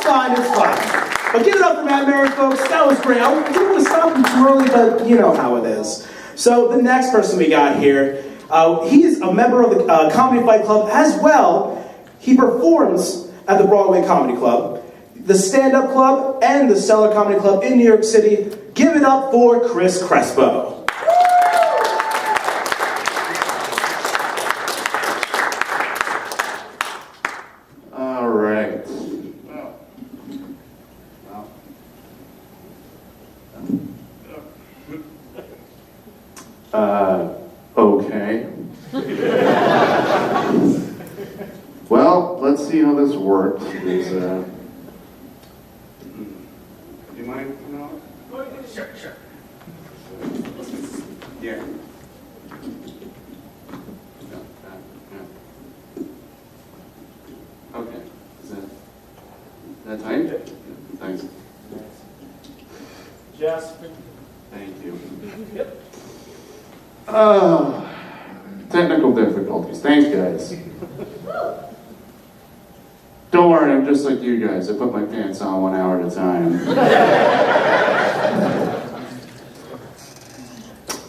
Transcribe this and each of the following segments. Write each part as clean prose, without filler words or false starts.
fine, it's fine. But give it up for Matt Merritt, folks. That was great. I didn't want to stop him too early, but you know how it is. So the next person we got here, he is a member of the Comedy Fight Club as well. He performs at the Broadway Comedy Club, the Stand Up Club, and the Cellar Comedy Club in New York City. Give it up for Chris Crespo. All right. Okay. Well, let's see how this works. Do you mind coming out? Sure. Yeah. Okay. Is that tight? Yeah. Thanks. Jasper. Thank you. Yep. Technical difficulties. Thanks, guys. Don't worry, I'm just like you guys. I put my pants on 1 hour at a time.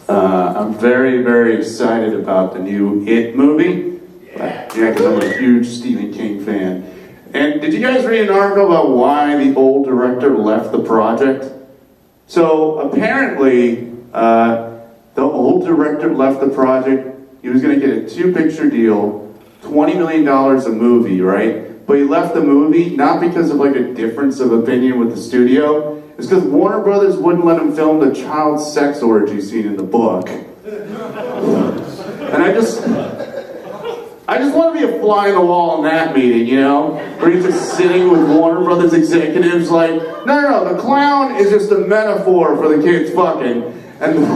I'm very, very excited about the new It movie. Yeah, because I'm a huge Stephen King fan. And did you guys read an article about why the old director left the project? So apparently, the old director left the project. He was going to get a 2-picture deal, $20 million a movie, right? But he left the movie not because of like a difference of opinion with the studio. It's because Warner Brothers wouldn't let him film the child sex orgy scene in the book. And I just want to be a fly on the wall in that meeting, you know? Where he's just sitting with Warner Brothers executives like, no, the clown is just a metaphor for the kids fucking. And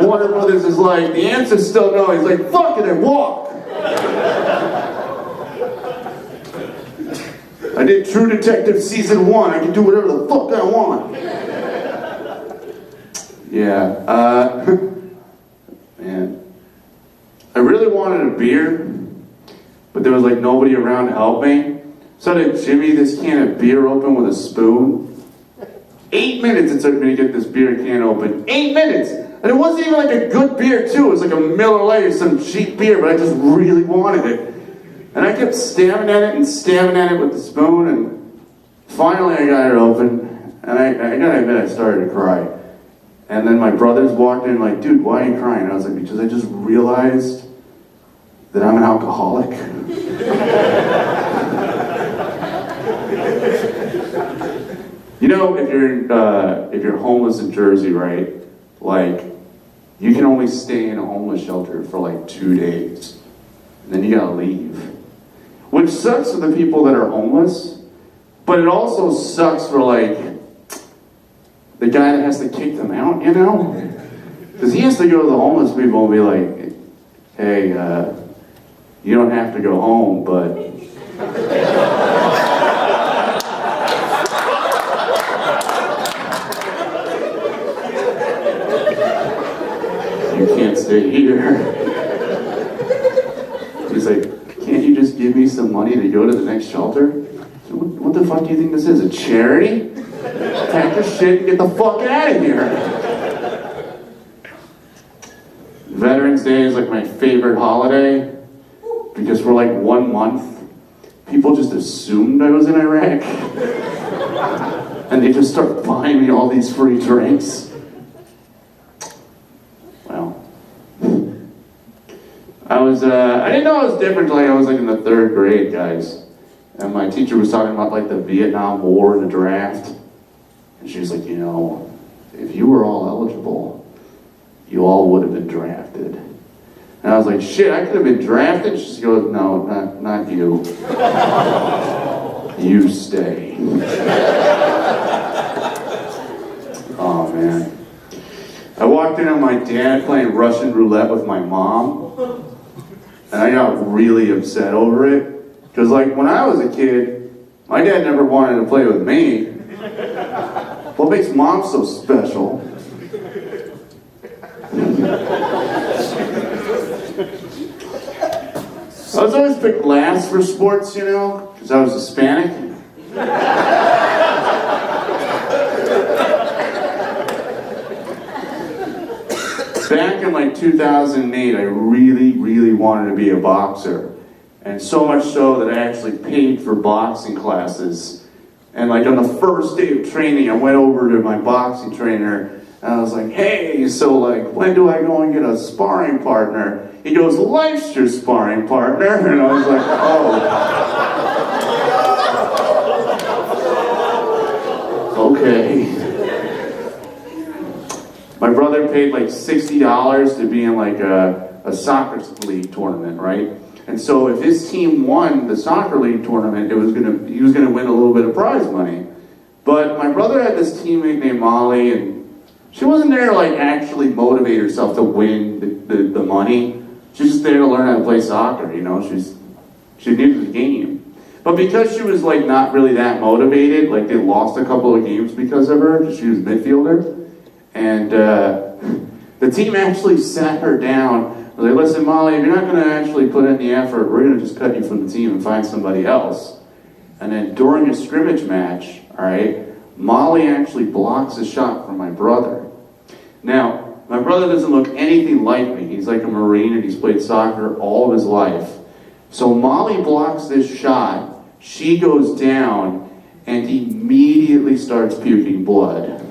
Warner Brothers is like, the answer's still no. He's like, fuck it and walk. I did True Detective Season 1. I can do whatever the fuck I want. Yeah, man. I really wanted a beer, but there was like nobody around to help me. So I did Jimmy this can of beer open with a spoon. 8 minutes it took me to get this beer can open. 8 minutes! And it wasn't even like a good beer too. It was like a Miller Lite, some cheap beer, but I just really wanted it. And I kept stabbing at it with the spoon, and finally I got it open, and I gotta admit I started to cry. And then my brothers walked in like, dude, why are you crying? And I was like, because I just realized that I'm an alcoholic. You know, if you're homeless in Jersey, right? Like, you can only stay in a homeless shelter for like 2 days, and then you gotta leave. Which sucks for the people that are homeless, but it also sucks for like the guy that has to kick them out, you know? Because he has to go to the homeless people and be like, hey, you don't have to go home, but you can't stay here. He's like, can't you just give me some money to go to the next shelter? So what the fuck do you think this is, a charity? Pack your shit and get the fuck out of here. Veterans Day is like my favorite holiday because for like 1 month, people just assumed I was in Iraq. And they just start buying me all these free drinks. Well, I didn't know I was different until I was like in the 3rd grade, guys. And my teacher was talking about like the Vietnam War and the draft. And she was like, you know, if you were all eligible, you all would have been drafted. And I was like, shit, I could have been drafted? She goes, no, not you. You stay. Oh, man. I walked in on my dad playing Russian roulette with my mom. And I got really upset over it. Because, like, when I was a kid, my dad never wanted to play with me. What makes mom so special? I was always picked last for sports, you know, because I was Hispanic. back in like 2008, I really wanted to be a boxer. And so much so that I actually paid for boxing classes. And like on the first day of training, I went over to my boxing trainer and I was like, hey, so like, when do I go and get a sparring partner? He goes, life's your sparring partner. And I was like, oh. Okay. My brother paid like $60 to be in like a soccer league tournament, right? And so if his team won the soccer league tournament, he was gonna win a little bit of prize money. But my brother had this teammate named Molly, and she wasn't there to like actually motivate herself to win the money. She's just there to learn how to play soccer, you know. She new to the game. But because she was like not really that motivated, like they lost a couple of games because of her. She was midfielder. And the team actually sat her down. I was like, listen, Molly, if you're not going to actually put in the effort, we're going to just cut you from the team and find somebody else. And then during a scrimmage match, all right, Molly actually blocks a shot from my brother. Now, my brother doesn't look anything like me. He's like a Marine and he's played soccer all of his life. So Molly blocks this shot. She goes down and immediately starts puking blood.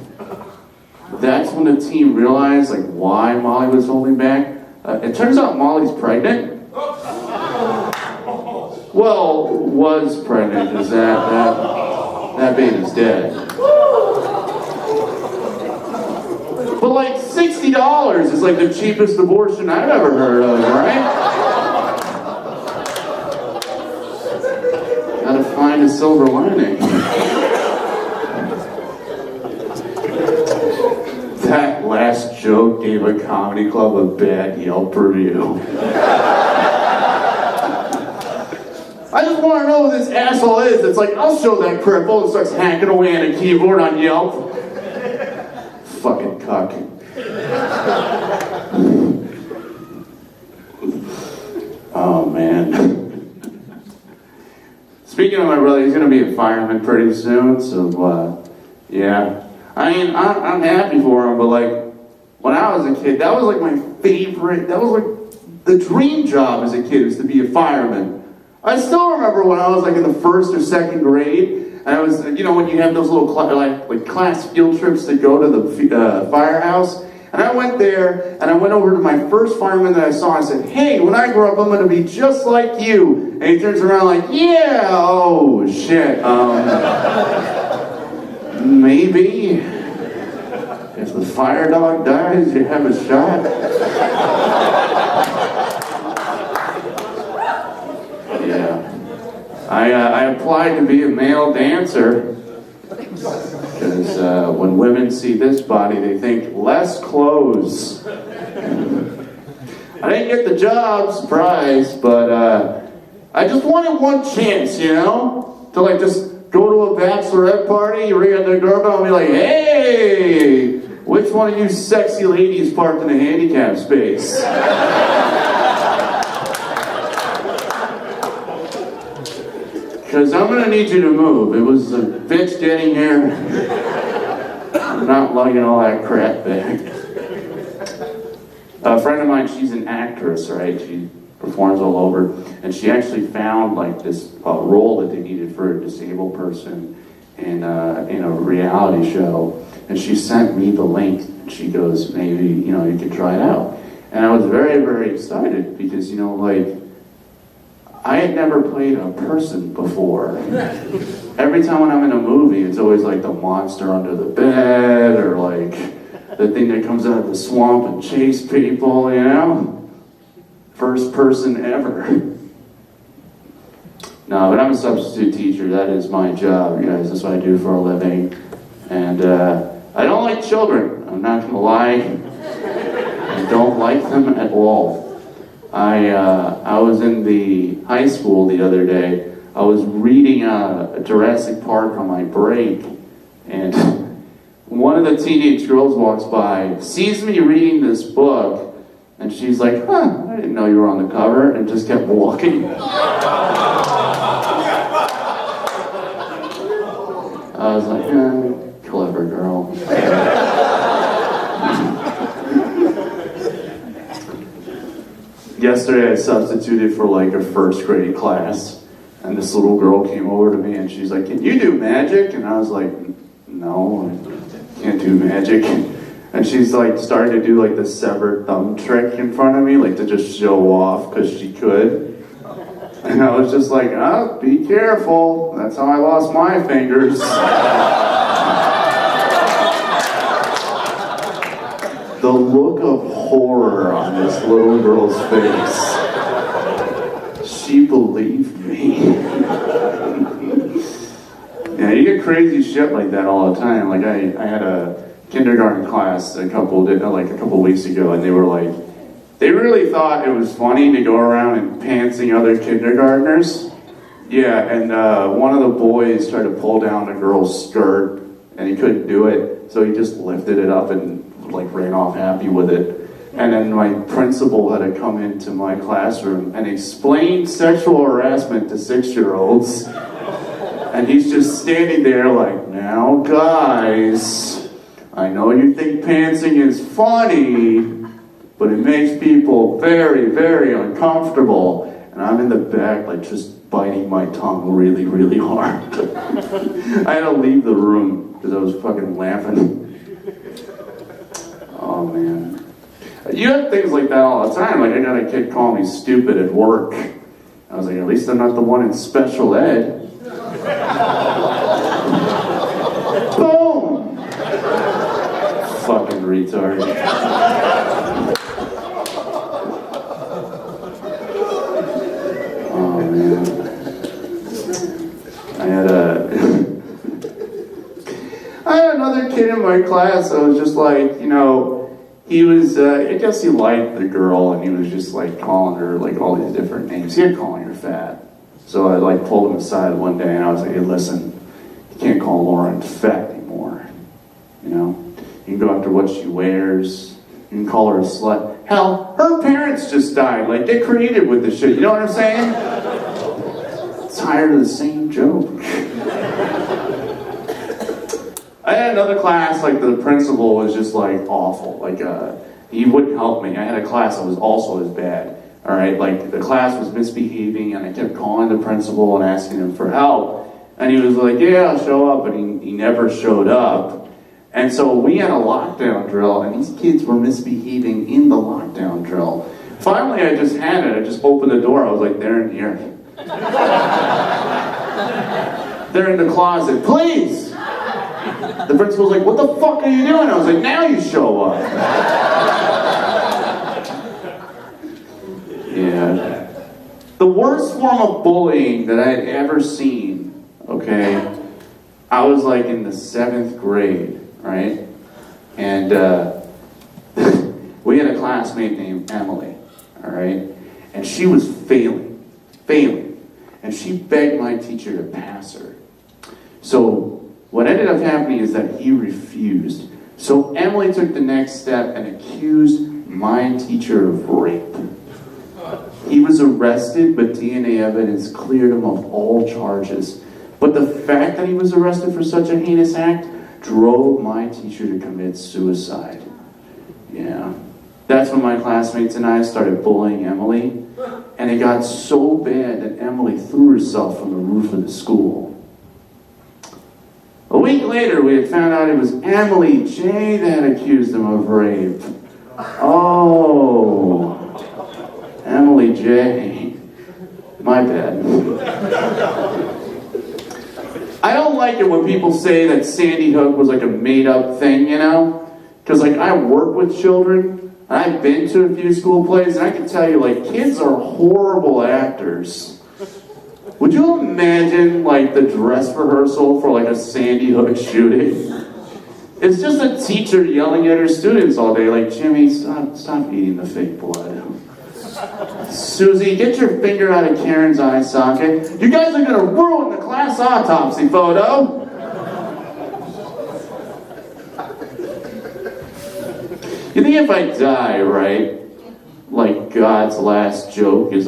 That's when the team realized like why Molly was holding back. It turns out Molly's pregnant. Well, was pregnant because that baby's dead. But like $60 is like the cheapest abortion I've ever heard of, right? Gotta find a silver lining. That last joke gave a comedy club a bad Yelp review. I just want to know who this asshole is. It's like, I'll show that cripple and starts hacking away on a keyboard on Yelp. Fucking cuck. Oh, man. Speaking of my brother, he's going to be a fireman pretty soon, so, yeah. I mean, I'm happy for him, but like, when I was a kid, that was like my favorite, that was like the dream job as a kid, was to be a fireman. I still remember when I was like in the first or second grade, and I was, you know, when you have those little like class field trips to go to the firehouse, and I went there, and I went over to my first fireman that I saw, and I said, hey, when I grow up, I'm going to be just like you. And he turns around like, yeah, oh, shit, maybe. If the fire dog dies, you have a shot. Yeah. I applied to be a male dancer because when women see this body, they think less clothes. I didn't get the job, surprise, but I just wanted one chance, you know, to like just go to a bachelorette party, ring at their doorbell and be like, hey, which one of you sexy ladies parked in a handicap space? Because I'm going to need you to move. It was a bitch getting here. I'm not lugging all that crap back. A friend of mine, she's an actress, right? She performs all over, and she actually found like this role that they needed for a disabled person in a reality show, and she sent me the link. She goes, maybe you can try it out, and I was very, very excited because like I had never played a person before. Every time when I'm in a movie, it's always like the monster under the bed or like the thing that comes out of the swamp and chase people, First person ever. No, but I'm a substitute teacher. That is my job, you guys. That's what I do for a living. And I don't like children. I'm not going to lie. I don't like them at all. I was in the high school the other day. I was reading a Jurassic Park on my break. And one of the teenage girls walks by, sees me reading this book, and she's like, huh, I didn't know you were on the cover, and just kept walking. I was like, clever girl. Yesterday I substituted for like a first grade class, and this little girl came over to me and she's like, "Can you do magic?" And I was like, "No, I can't do magic." And she's like starting to do like the severed thumb trick in front of me, like to just show off because she could. And I was just like, "Oh, be careful. That's how I lost my fingers." The look of horror on this little girl's face. She believed me. Yeah, you get crazy shit like that all the time. Like I had a kindergarten class a couple weeks ago, and they were like, they really thought it was funny to go around and pantsing other kindergartners. Yeah, and one of the boys tried to pull down a girl's skirt, and he couldn't do it, so he just lifted it up and like ran off happy with it. And then my principal had to come into my classroom and explain sexual harassment to 6-year-olds. And he's just standing there like, "Now guys, I know you think pantsing is funny, but it makes people very, very uncomfortable." And I'm in the back like just biting my tongue really, really hard. I had to leave the room because I was fucking laughing. Oh man. You have things like that all the time. Like I got a kid call me stupid at work. I was like, at least I'm not the one in special ed. Boom! Fucking retard. Oh man. I had another kid in my class. I was just like, he was, I guess he liked the girl, and he was just like calling her like all these different names. He had calling her fat. So I like pulled him aside one day and I was like, "Hey, listen, you can't call Lauren fat anymore. You can go after what she wears. You can call her a slut. Hell, her parents just died. Like, get creative with this shit. You know what I'm saying? Tired of the same joke." I had another class, like the principal was just like awful. Like he wouldn't help me. I had a class that was also as bad. All right, like the class was misbehaving, and I kept calling the principal and asking him for help. And he was like, "Yeah, I'll show up," but he never showed up. And so we had a lockdown drill, and these kids were misbehaving in the lockdown drill. Finally, I just had it. I just opened the door. I was like, "They're in here. They're in the closet. Please!" The principal's like, "What the fuck are you doing?" I was like, "Now you show up." Yeah. The worst form of bullying that I had ever seen, okay, I was like in the 7th grade, right? And we had a classmate named Emily, all right? And she was failing. And she begged my teacher to pass her. So what ended up happening is that he refused. So Emily took the next step and accused my teacher of rape. He was arrested, but DNA evidence cleared him of all charges. But the fact that he was arrested for such a heinous act drove my teacher to commit suicide. Yeah. That's when my classmates and I started bullying Emily. And it got so bad that Emily threw herself from the roof of the school. A week later, we had found out it was Emily J that accused him of rape. Oh, Emily J. My bad. I don't like it when people say that Sandy Hook was like a made-up thing, Because like I work with children, and I've been to a few school plays, and I can tell you, like, kids are horrible actors. Would you imagine, like, the dress rehearsal for, like, a Sandy Hook shooting? It's just a teacher yelling at her students all day, like, "Jimmy, stop eating the fake blood. Susie, get your finger out of Karen's eye socket. You guys are going to ruin the class autopsy photo." You think if I die, right, like God's last joke is